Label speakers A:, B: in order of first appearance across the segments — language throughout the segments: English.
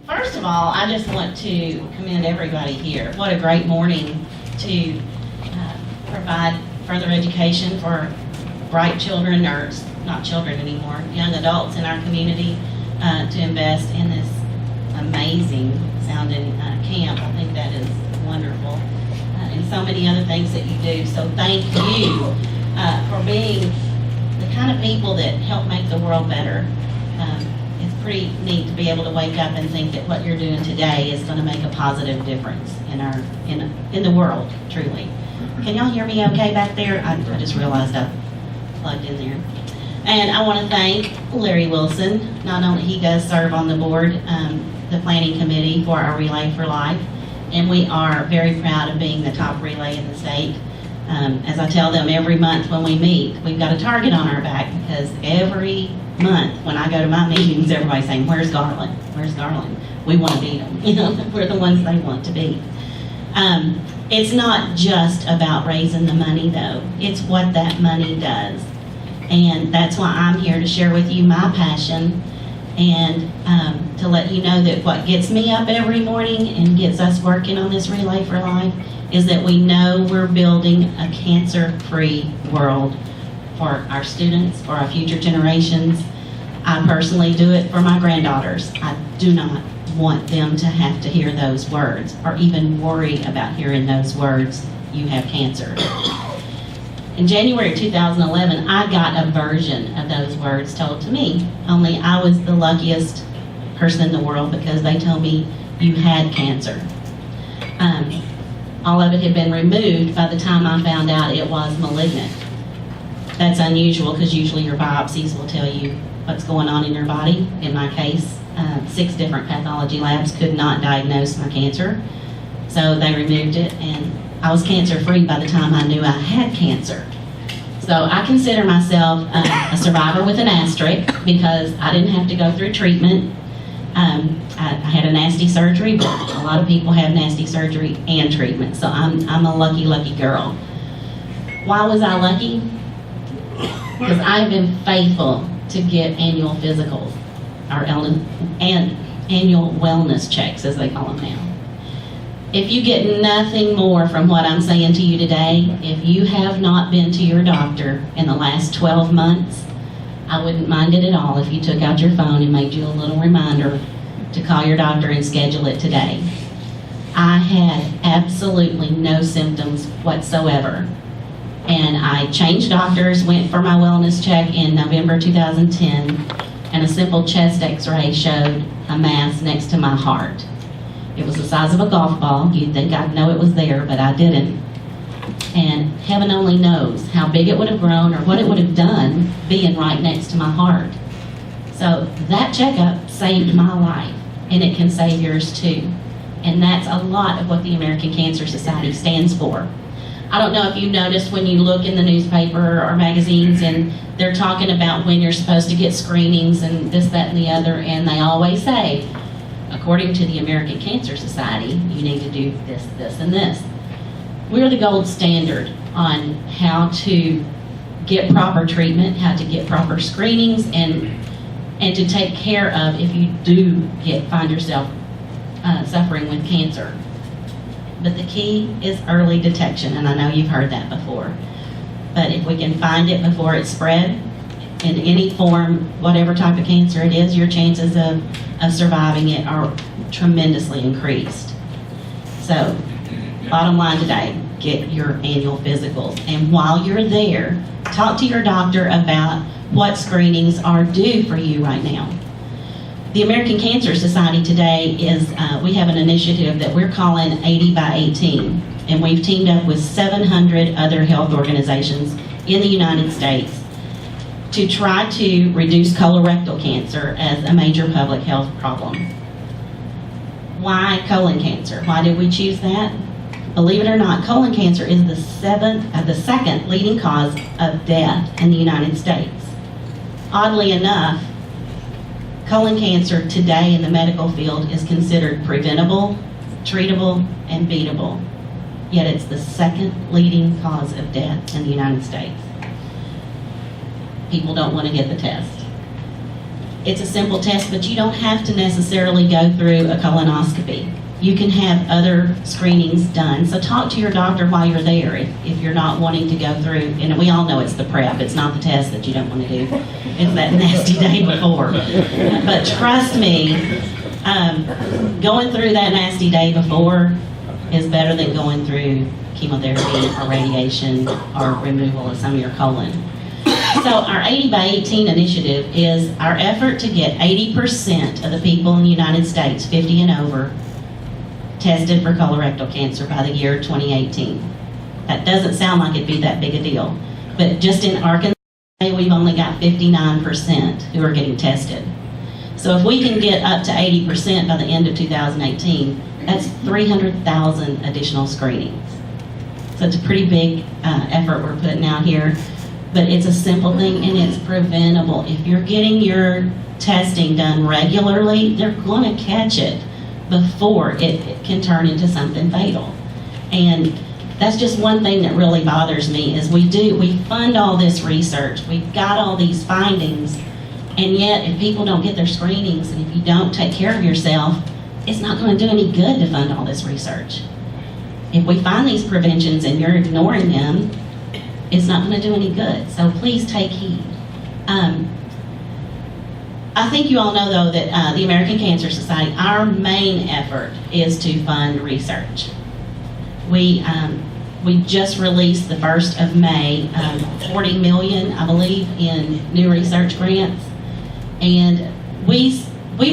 A: First of all, I just want to commend everybody here. What a great morning to provide further education for bright children, or not children anymore, young adults in our community, to invest in this amazing sounding camp. I think that is wonderful. And so many other things that you do. So thank you for being the kind of people that help make the world better. It's pretty neat to be able to wake up and think that what you're doing today is going to make a positive difference in the world, truly. Can y'all hear me okay back there? I just realized I plugged in there. And I want to thank Larry Wilson. Not only he does serve on the board, the planning committee for our Relay for Life, and we are very proud of being the top relay in the state. As I tell them every month when we meet, we've got a target on our back, because every month when I go to my meetings, everybody's saying, "Where's Garland? Where's Garland?" We want to beat them. You know, we're the ones they want to beat. It's not just about raising the money, though. It's what that money does. And that's why I'm here to share with you my passion, and to let you know that what gets me up every morning and gets us working on this Relay for Life is that we know we're building a cancer-free world for our students, for our future generations. I personally do it for my granddaughters. I do not want them to have to hear those words, or even worry about hearing those words, "You have cancer." In January 2011, I got a version of those words told to me, only I was the luckiest person in the world, because they told me, "You had cancer." All of it had been removed by the time I found out it was malignant. That's unusual, because usually your biopsies will tell you what's going on in your body. In my case, 6 different pathology labs could not diagnose my cancer, so they removed it, and I was cancer-free by the time I knew I had cancer. So I consider myself a survivor with an asterisk, because I didn't have to go through treatment. I had a nasty surgery, but a lot of people have nasty surgery and treatment, so I'm a lucky, lucky girl. Why was I lucky? Because I've been faithful to get annual physicals, or annual wellness checks, as they call them now. If you get nothing more from what I'm saying to you today, if you have not been to your doctor in the last 12 months, I wouldn't mind it at all if you took out your phone and made you a little reminder to call your doctor and schedule it today. I had absolutely no symptoms whatsoever. And I changed doctors, went for my wellness check in November 2010, and a simple chest x-ray showed a mass next to my heart. It was the size of a golf ball. You'd think I'd know it was there, but I didn't. And heaven only knows how big it would have grown, or what it would have done being right next to my heart. So that checkup saved my life, and it can save yours too. And that's a lot of what the American Cancer Society stands for. I don't know if you noticed when you look in the newspaper or magazines, and they're talking about when you're supposed to get screenings and this, that, and the other, and they always say, according to the American Cancer Society, you need to do this, this, and this. We're the gold standard on how to get proper treatment, how to get proper screenings, and to take care of if you do find yourself suffering with cancer. But the key is early detection, and I know you've heard that before. But if we can find it before it's spread in any form, whatever type of cancer it is, your chances of surviving it are tremendously increased. So, bottom line today, get your annual physicals. And while you're there, talk to your doctor about what screenings are due for you right now. The American Cancer Society today is, we have an initiative that we're calling 80 by 18. And we've teamed up with 700 other health organizations in the United States to try to reduce colorectal cancer as a major public health problem. Why colon cancer? Why did we choose that? Believe it or not, colon cancer is the second leading cause of death in the United States. Oddly enough, colon cancer today in the medical field is considered preventable, treatable, and beatable. Yet it's the second leading cause of death in the United States. People don't want to get the test. It's a simple test, but you don't have to necessarily go through a colonoscopy. You can have other screenings done. So talk to your doctor while you're there if you're not wanting to go through, and we all know it's the prep, it's not the test that you don't want to do. It's that nasty day before. But trust me, going through that nasty day before is better than going through chemotherapy or radiation or removal of some of your colon. So our 80 by 18 initiative is our effort to get 80% of the people in the United States, 50 and over, tested for colorectal cancer by the year 2018. That doesn't sound like it'd be that big a deal, but just in Arkansas, we've only got 59% who are getting tested. So if we can get up to 80% by the end of 2018, that's 300,000 additional screenings. So it's a pretty big effort we're putting out here, but it's a simple thing and it's preventable. If you're getting your testing done regularly, they're going to catch it before it can turn into something fatal. And that's just one thing that really bothers me is we fund all this research, we've got all these findings, and yet if people don't get their screenings and if you don't take care of yourself, it's not going to do any good to fund all this research. If we find these preventions and you're ignoring them, it's not going to do any good. So please take heed. I think you all know, though, that the American Cancer Society, our main effort is to fund research. We just released the 1st of May, $40 million, I believe, in new research grants. And we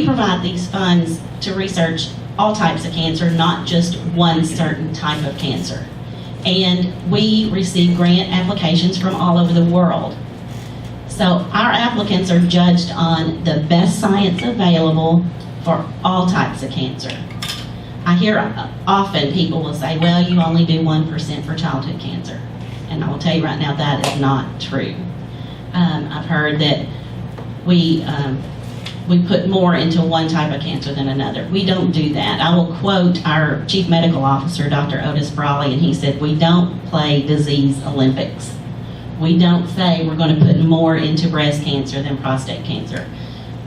A: provide these funds to research all types of cancer, not just one certain type of cancer. And we receive grant applications from all over the world. So our applicants are judged on the best science available for all types of cancer. I hear often people will say, well, you only do 1% for childhood cancer. And I will tell you right now, that is not true. I've heard that we put more into one type of cancer than another. We don't do that. I will quote our Chief Medical Officer, Dr. Otis Brawley, and he said, we don't play disease Olympics. We don't say we're going to put more into breast cancer than prostate cancer.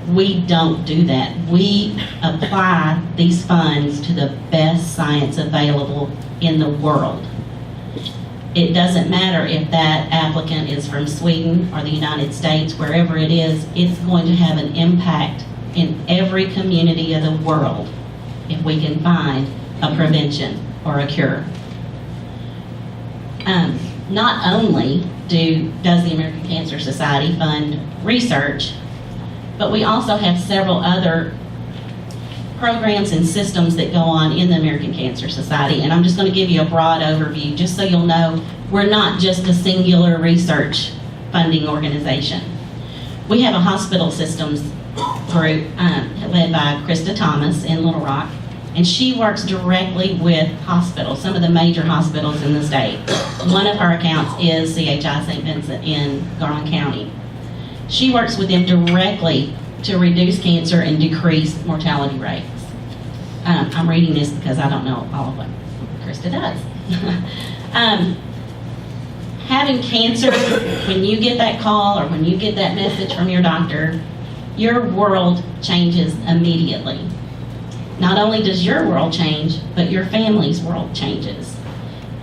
A: We don't do that. We apply these funds to the best science available in the world. It doesn't matter if that applicant is from Sweden or the United States, wherever it is, it's going to have an impact in every community of the world if we can find a prevention or a cure. Not only does the American Cancer Society fund research, but we also have several other programs and systems that go on in the American Cancer Society. And I'm just going to give you a broad overview just so you'll know we're not just a singular research funding organization. We have a hospital systems group led by Krista Thomas in Little Rock, and she works directly with hospitals, some of the major hospitals in the state. One of her accounts is CHI St. Vincent in Garland County. She works with them directly to reduce cancer and decrease mortality rates. I'm reading this because I don't know all of what Krista does. Having cancer, when you get that call or when you get that message from your doctor, your world changes immediately. Not only does your world change, but your family's world changes.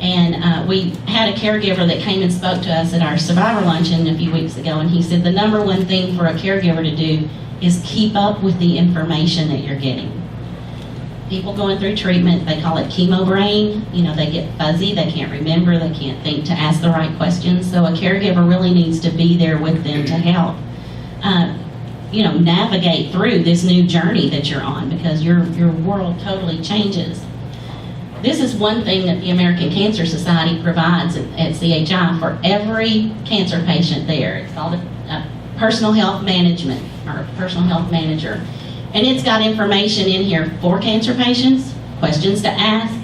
A: And we had a caregiver that came and spoke to us at our survivor luncheon a few weeks ago, and he said the number one thing for a caregiver to do is keep up with the information that you're getting. People going through treatment, they call it chemo brain. You know, they get fuzzy, they can't remember, they can't think to ask the right questions. So a caregiver really needs to be there with them to help, navigate through this new journey that you're on, because your world totally changes. This is one thing that the American Cancer Society provides at CHI for every cancer patient there. It's called a personal health management, or a personal health manager. And it's got information in here for cancer patients, questions to ask.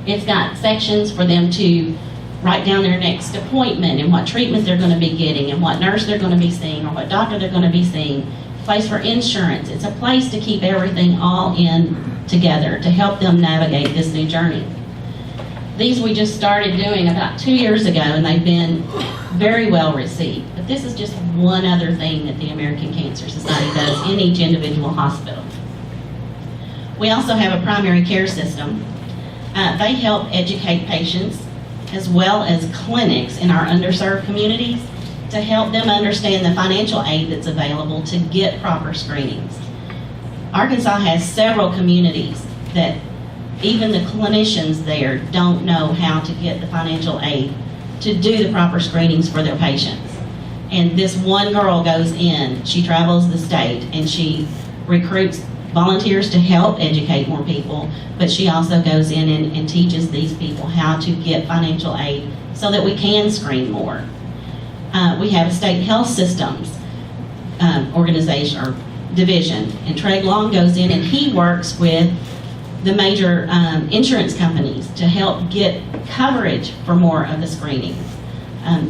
A: It's got sections for them to write down their next appointment and what treatment they're going to be getting and what nurse they're going to be seeing or what doctor they're going to be seeing. Place for insurance. It's a place to keep everything all in together to help them navigate this new journey. These we just started doing about 2 years ago, and they've been very well received. But this is just one other thing that the American Cancer Society does in each individual hospital. We also have a primary care system. They help educate patients as well as clinics in our underserved communities to help them understand the financial aid that's available to get proper screenings. Arkansas has several communities that even the clinicians there don't know how to get the financial aid to do the proper screenings for their patients. And this one girl goes in, she travels the state, and she recruits volunteers to help educate more people, but she also goes in and teaches these people how to get financial aid so that we can screen more. We have a state health systems organization or division, and Treg Long goes in and he works with the major insurance companies to help get coverage for more of the screenings.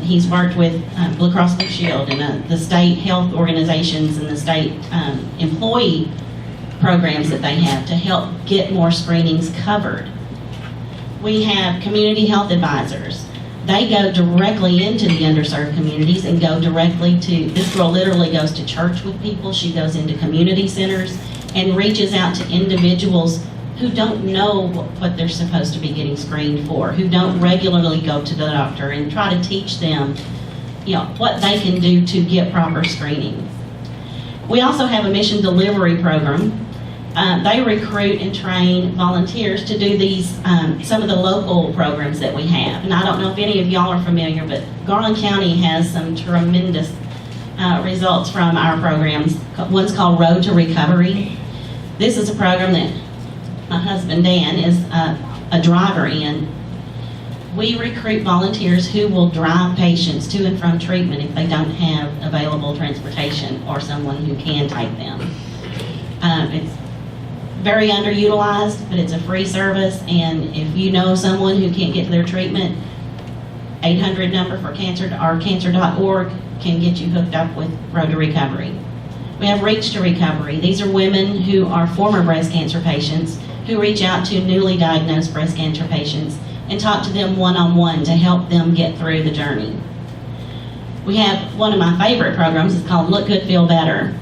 A: He's worked with Blue Cross Blue Shield and the state health organizations and the state employee programs that they have to help get more screenings covered. We have community health advisors. They go directly into the underserved communities and go directly to, this girl literally goes to church with people. She goes into community centers and reaches out to individuals who don't know what they're supposed to be getting screened for, who don't regularly go to the doctor, and try to teach them, what they can do to get proper screenings. We also have a mission delivery program. They recruit and train volunteers to do these, some of the local programs that we have. And I don't know if any of y'all are familiar, but Garland County has some tremendous results from our programs. One's called Road to Recovery. This is a program that my husband Dan is a driver in. We recruit volunteers who will drive patients to and from treatment if they don't have available transportation or someone who can take them. It's very underutilized, but it's a free service, and if you know someone who can't get to their treatment, 800 number for cancer or cancer.org can get you hooked up with Road to Recovery. We have Reach to Recovery. These are women who are former breast cancer patients who reach out to newly diagnosed breast cancer patients and talk to them one-on-one to help them get through the journey. We have one of my favorite programs. It's called Look Good, Feel Better.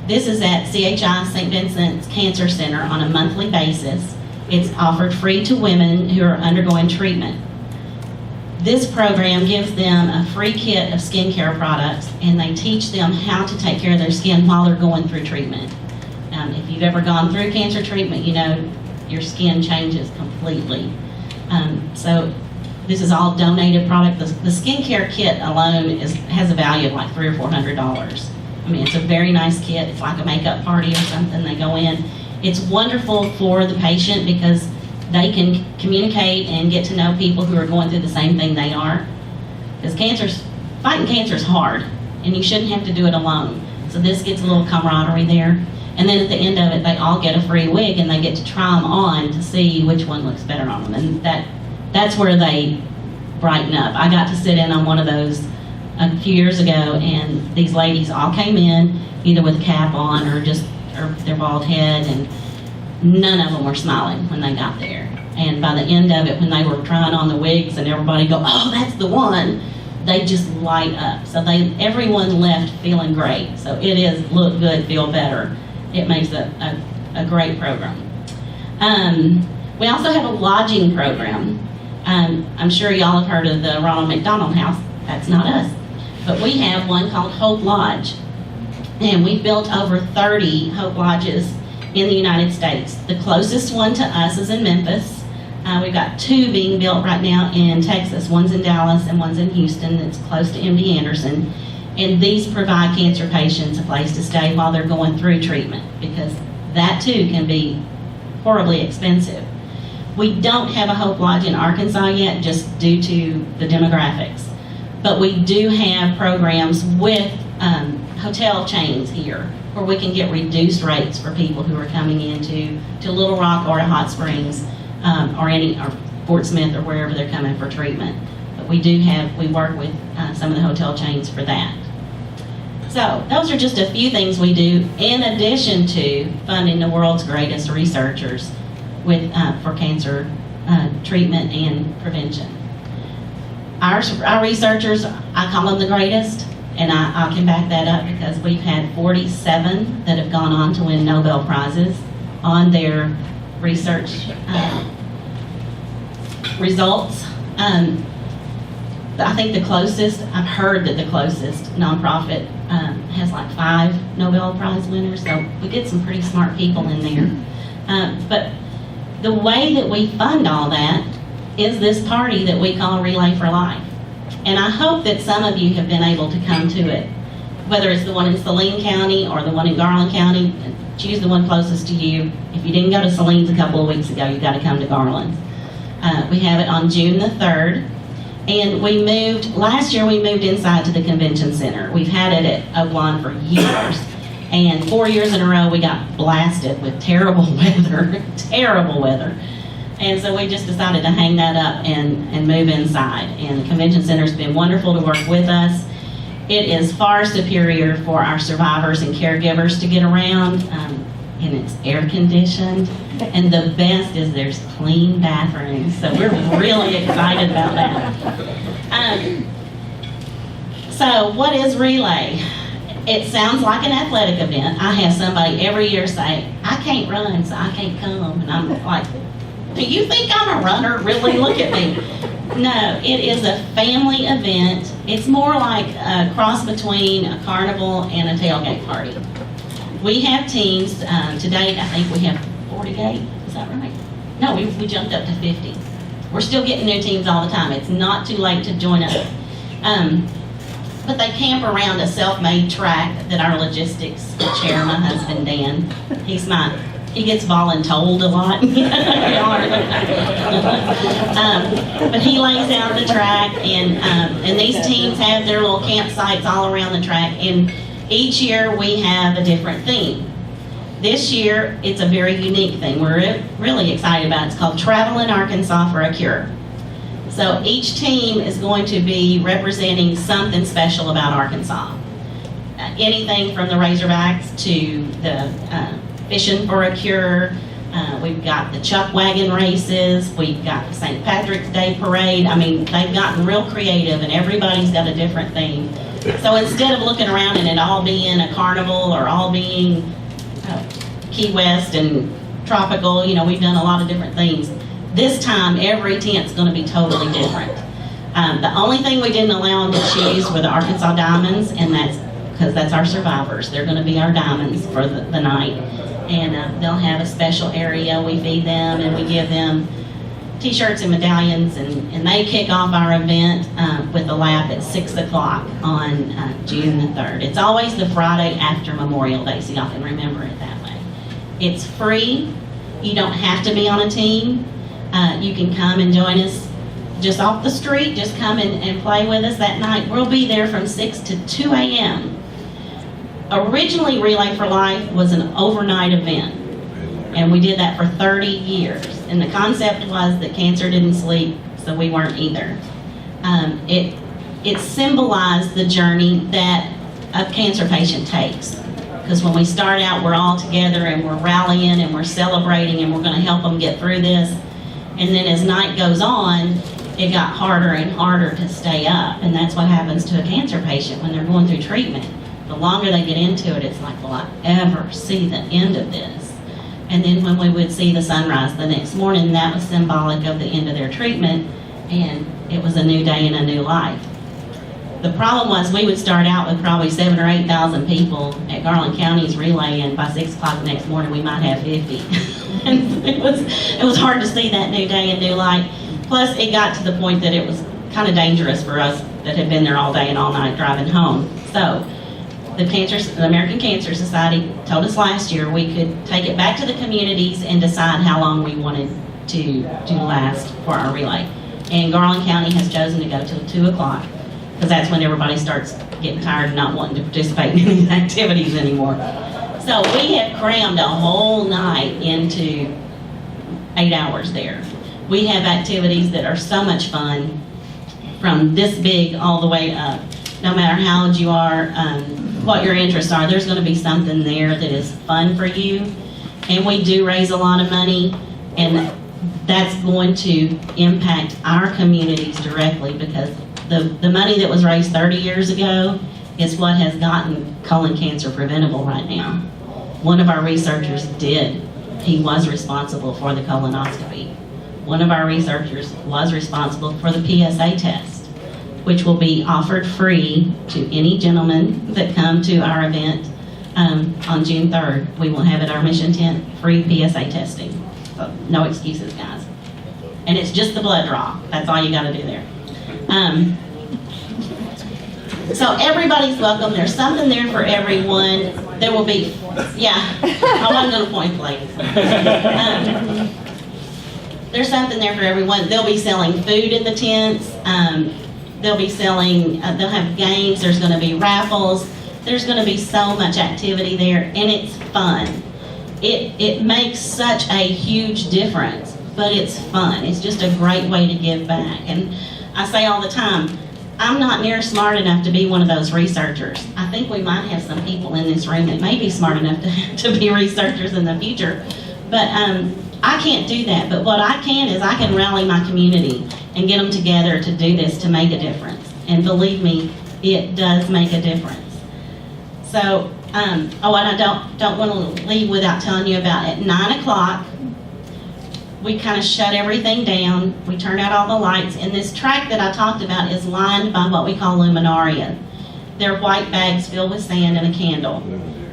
A: This is at CHI St. Vincent's Cancer Center on a monthly basis. It's offered free to women who are undergoing treatment. This program gives them a free kit of skincare products, and they teach them how to take care of their skin while they're going through treatment. If you've ever gone through cancer treatment, you know your skin changes completely. So this is all donated product. The skincare kit alone has a value of like $300 or $400. I mean, it's a very nice kit. It's like a makeup party or something. They go in. It's wonderful for the patient because they can communicate and get to know people who are going through the same thing they are. Because fighting cancer is hard, and you shouldn't have to do it alone. So this gets a little camaraderie there. And then at the end of it, they all get a free wig, and they get to try them on to see which one looks better on them. And that's where they brighten up. I got to sit in on one of those a few years ago, and these ladies all came in either with a cap on or their bald head, and none of them were smiling when they got there. And by the end of it, when they were trying on the wigs and everybody go, "Oh, that's the one," they just light up. So everyone left feeling great. So it is Look Good, Feel Better. It makes a great program. We also have a lodging program. I'm sure y'all have heard of the Ronald McDonald House. That's not us. But we have one called Hope Lodge. And we've built over 30 Hope Lodges in the United States. The closest one to us is in Memphis. We've got 2 being built right now in Texas. One's in Dallas and one's in Houston. It's close to MD Anderson. And these provide cancer patients a place to stay while they're going through treatment, because that too can be horribly expensive. We don't have a Hope Lodge in Arkansas yet, just due to the demographics. But we do have programs with hotel chains here where we can get reduced rates for people who are coming into Little Rock or to Hot Springs or Fort Smith or wherever they're coming for treatment. But we work with some of the hotel chains for that. So those are just a few things we do in addition to funding the world's greatest researchers for cancer treatment and prevention. Our researchers, I call them the greatest, and I can back that up because we've had 47 that have gone on to win Nobel Prizes on their research results. I think the closest, I've heard that the closest nonprofit has like 5 Nobel Prize winners, so we get some pretty smart people in there. But the way that we fund all that is this party that we call Relay for Life. And I hope that some of you have been able to come to it, whether it's the one in Saline County or the one in Garland County. Choose the one closest to you. If you didn't go to Saline's a couple of weeks ago, you've got to come to Garland's. We have it on June the 3rd. And last year we moved inside to the convention center. We've had it at Oaklawn for years. And 4 years in a row we got blasted with terrible weather, terrible weather. And so we just decided to hang that up and move inside. And the convention center's been wonderful to work with us. It is far superior for our survivors and caregivers to get around, and it's air conditioned. And the best is there's clean bathrooms, so we're really excited about that. So what is Relay? It sounds like an athletic event. I have somebody every year say, I can't run, so I can't come. And I'm like, do you think I'm a runner? Really, look at me. No, it is a family event. It's more like a cross between a carnival and a tailgate party. We have teams. To date, I think we have 48. Is that right? No, we jumped up to 50. We're still getting new teams all the time. It's not too late to join us. But they camp around a self-made track that our logistics chair, my husband Dan, he gets voluntold a lot. But he lays out the track, and these teams have their little campsites all around the track, and each year we have a different theme. This year, it's a very unique thing. We're really excited about it. It's called Travel in Arkansas for a Cure. So each team is going to be representing something special about Arkansas. Anything from the Razorbacks to the Fishing for a Cure. We've got the Chuck Wagon races. We've got the St. Patrick's Day Parade. I mean, they've gotten real creative, and everybody's got a different theme. So instead of looking around and it all being a carnival or all being Key West and tropical, we've done a lot of different things. This time, every tent's going to be totally different. The only thing we didn't allow them to choose were the Arkansas Diamonds, and that's because that's our survivors. They're going to be our diamonds for the night. And they'll have a special area. We feed them and we give them t-shirts and medallions, and they kick off our event with a lap at 6 o'clock on June the 3rd. It's always the Friday after Memorial Day, so y'all can remember it that way. It's free. You don't have to be on a team. You can come and join us just off the street. Just come and play with us that night. We'll be there from 6 to 2 a.m. Originally, Relay for Life was an overnight event, and we did that for 30 years. And the concept was that cancer didn't sleep, so we weren't either. It symbolized the journey that a cancer patient takes. Because when we start out, we're all together and we're rallying and we're celebrating and we're going to help them get through this. And then as night goes on, it got harder and harder to stay up. And that's what happens to a cancer patient when they're going through treatment. The longer they get into it, it's like, will I ever see the end of this? And then when we would see the sunrise the next morning, that was symbolic of the end of their treatment, and it was a new day and a new life. The problem was we would start out with probably 7,000 or 8,000 people at Garland County's Relay, and by 6 o'clock the next morning we might have 50. And it was hard to see that new day and new light. Plus it got to the point that it was kind of dangerous for us that had been there all day and all night driving home. So the American Cancer Society told us last year we could take it back to the communities and decide how long we wanted to last for our relay. And Garland County has chosen to go till 2 o'clock, because that's when everybody starts getting tired and not wanting to participate in these activities anymore. So we have crammed a whole night into 8 hours there. We have activities that are so much fun, from this big all the way up. No matter how old you are, what your interests are, there's going to be something there that is fun for you. And we do raise a lot of money, and that's going to impact our communities directly, because The money that was raised 30 years ago is what has gotten colon cancer preventable right now. One of our researchers he was responsible for the colonoscopy. One of our researchers was responsible for the PSA test, which will be offered free to any gentleman that come to our event on June 3rd. We will have at our mission tent free PSA testing. So no excuses, guys. And it's just the blood draw. That's all you got to do there. So everybody's welcome. There's something there for everyone. There will be, I wasn't going to point ladies. There's something there for everyone. They'll be selling food in the tents. They'll be selling, they'll have games. There's going to be raffles. There's going to be so much activity there, and it's fun. It makes such a huge difference, but it's fun. It's just a great way to give back. And I say all the time, I'm not near smart enough to be one of those researchers. I think we might have some people in this room that may be smart enough to be researchers in the future, but I can't do that. But what I can is I can rally my community and get them together to do this, to make a difference. And believe me, it does make a difference. So, and I don't want to leave without telling you about at 9 o'clock, we kind of shut everything down. We turn out all the lights, and this track that I talked about is lined by what we call luminaria. They're white bags filled with sand and a candle,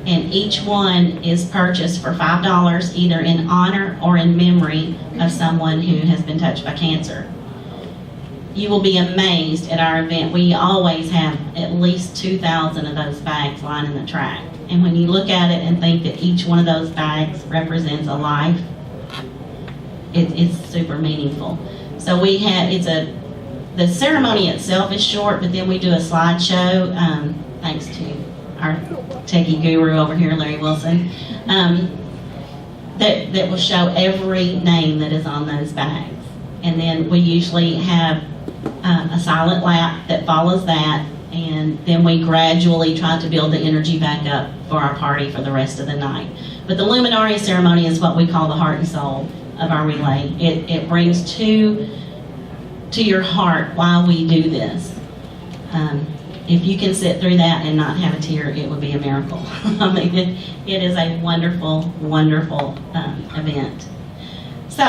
A: and each one is purchased for $5, either in honor or in memory of someone who has been touched by cancer. You will be amazed at our event. We always have at least 2,000 of those bags lining the track, and when you look at it and think that each one of those bags represents a life, it's super meaningful. So we have, the ceremony itself is short, but then we do a slideshow, thanks to our techie guru over here, Larry Wilson, that will show every name that is on those bags. And then we usually have a silent lap that follows that, and then we gradually try to build the energy back up for our party for the rest of the night. But the luminaria ceremony is what we call the heart and soul of our relay. It brings to your heart why we do this. If you can sit through that and not have a tear, it would be a miracle. I mean, it is a wonderful, wonderful event. So,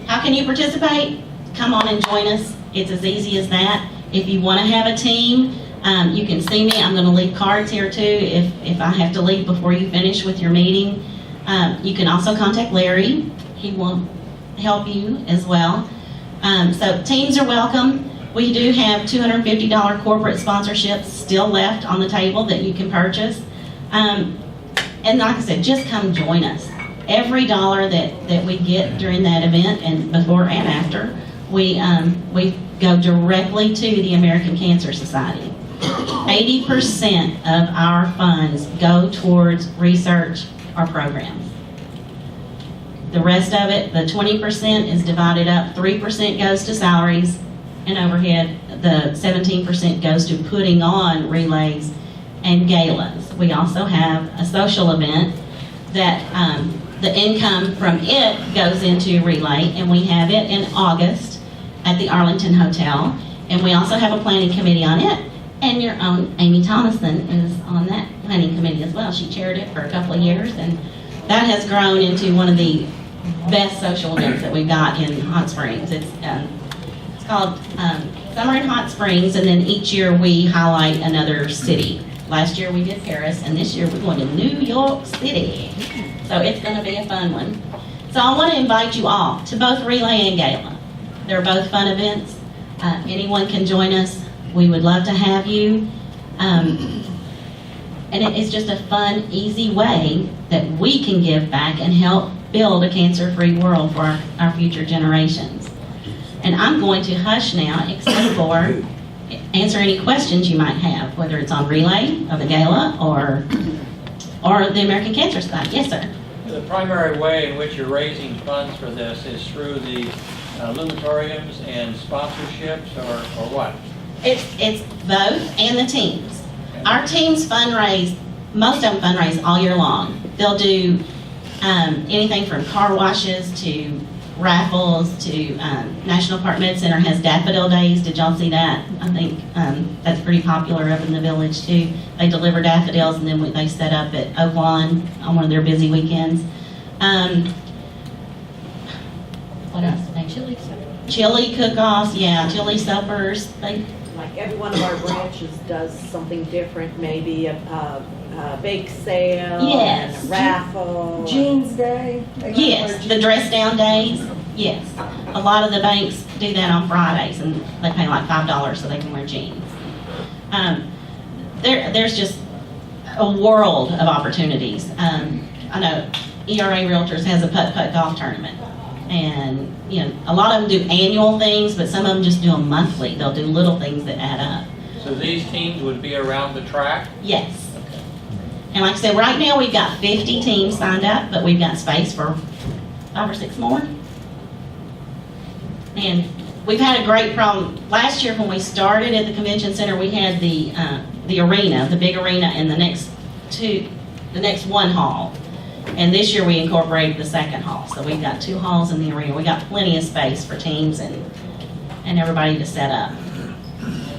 A: how can you participate? Come on and join us. It's as easy as that. If you want to have a team, you can see me. I'm going to leave cards here too if I have to leave before you finish with your meeting. You can also contact Larry. He will help you as well. So teams are welcome. We do have $250 corporate sponsorships still left on the table that you can purchase. And like I said, just come join us. Every dollar that we get during that event and before and after, we go directly to the American Cancer Society. 80% of our funds go towards research or programs. The rest of it, the 20%, is divided up. 3% goes to salaries and overhead. The 17% goes to putting on relays and galas. We also have a social event that the income from it goes into relay, and we have it in August at the Arlington Hotel. And we also have a planning committee on it. And your own Amy Thomason is on that planning committee as well. She chaired it for a couple of years, and that has grown into one of the best social events that we've got in Hot Springs. It's called Summer in Hot Springs, and then each year we highlight another city. Last year we did Paris, and this year we're going to New York City. So it's going to be a fun one. So I want to invite you all to both Relay and Gala. They're both fun events. Anyone can join us. We would love to have you. And it's just a fun, easy way that we can give back and help build a cancer-free world for our future generations. And I'm going to hush now, except for answer any questions you might have, whether it's on Relay or the Gala or the American Cancer Society. Yes, sir.
B: The primary way in which you're raising funds for this is through the luminatoriums and sponsorships, or what?
A: It's both, and the teams. Our teams fundraise, most of them fundraise all year long. They'll do anything from car washes to raffles to National Park Med Center has Daffodil Days. Did y'all see that? I think that's pretty popular up in the village too. They deliver daffodils and then they set up at Oak Lawn on one of their busy weekends. What else? Chili cook-offs, yeah, chili suppers.
C: Like every one of our branches does something different, maybe a bake sale,
A: Yes.
C: and a raffle.
D: Jeans Day.
A: Yes, the dress down days, yes. A lot of the banks do that on Fridays, and they pay like $5 so they can wear jeans. There's just a world of opportunities. I know ERA Realtors has a putt-putt golf tournament. And, you know, a lot of them do annual things, but some of them just do them monthly. They'll do little things that add up.
B: So these teams would be around the track?
A: Yes. And like I said, right now we've got 50 teams signed up, but we've got space for 5 or 6 more. And we've had a great problem. Last year when we started at the convention center, we had the arena, the big arena, and the next one hall. And this year we incorporated the second hall. So we've got 2 halls in the arena. We got plenty of space for teams and everybody to set up.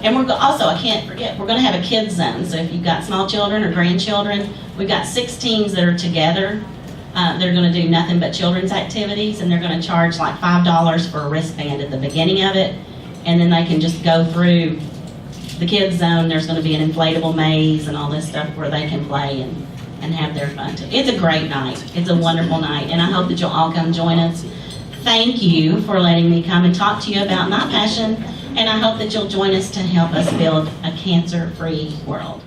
A: And we're also, I can't forget, we're going to have a kids zone. So if you've got small children or grandchildren, we've got 6 teams that are together. They're going to do nothing but children's activities, and they're going to charge like $5 for a wristband at the beginning of it. And then they can just go through the kids zone. There's going to be an inflatable maze and all this stuff where they can play and have their fun too. It's a great night. It's a wonderful night, and I hope that you'll all come join us. Thank you for letting me come and talk to you about my passion, and I hope that you'll join us to help us build a cancer-free world.